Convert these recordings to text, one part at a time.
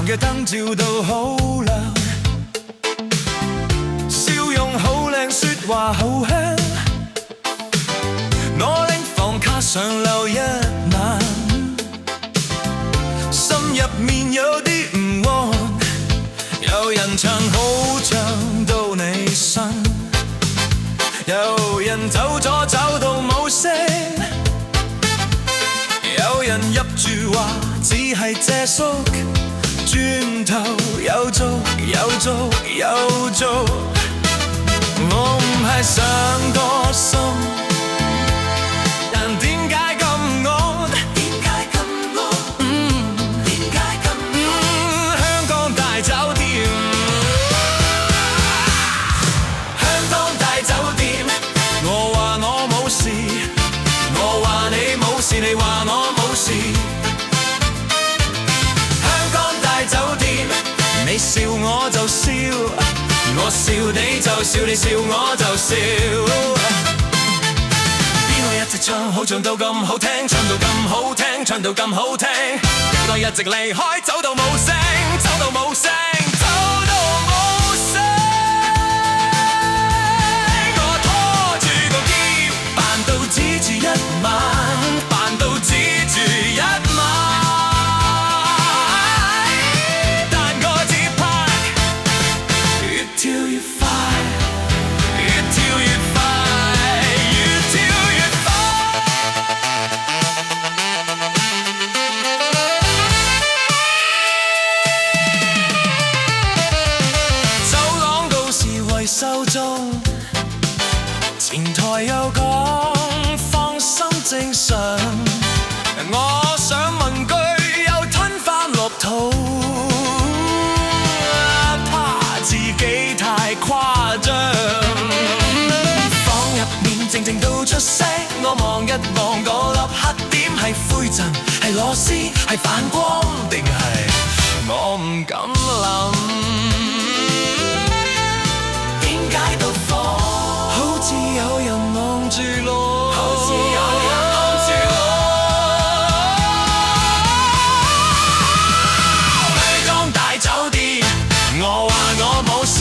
行嘅燈照到好亮，笑容好靚，說話好香。我拎房卡上留一晚，心入面有啲唔安。有人唱好唱到你身，有人走咗走到冇聲，有人入住話只係借宿，轉頭又做又做又做。我唔係想多心，但點解咁惡？點解咁惡？點解咁惡？香港大酒店，香港大酒店，我話我冇事，我話你冇事，你話我冇事。香港大酒店，你笑我就笑，我笑你就笑，你笑我就笑。邊個一直唱好唱到咁好聽，唱到咁好聽，唱到咁好聽。邊個一直離開，走到冇聲，走到冇聲，走到冇聲。我拖住個喼，扮到只住一晚，扮到只住一晚。跳越快，越跳越快，越跳越快。走廣告時維修中，前台又講放心正常。我想問句，又吞返落肚。太誇張，房入面靜靜到出聲，我望一望嗰粒黑點，係灰塵，係螺絲，係反光，定係我唔敢諗？點解到火？好似有人望住我，好似有人望住我。香港大酒店，我話我冇事，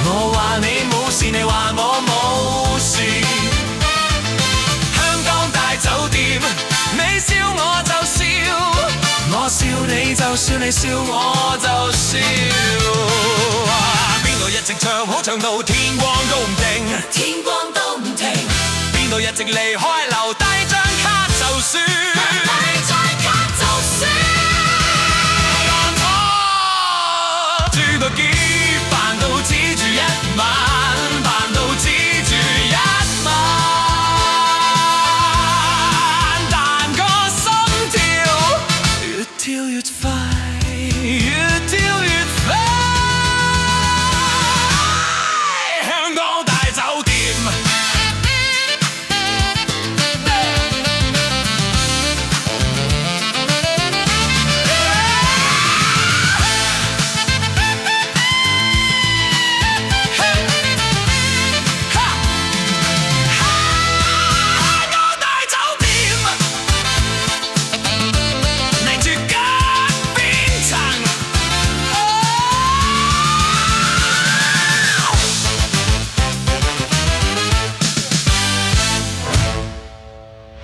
我話你冇事，你話我冇事。香港大酒店，你笑我就笑，我笑你就笑，你笑我就笑。邊個一直唱好唱到天光都唔定，天光都唔停。邊個一直離開，留低張卡就算，留低張卡就算。我拖住個喼。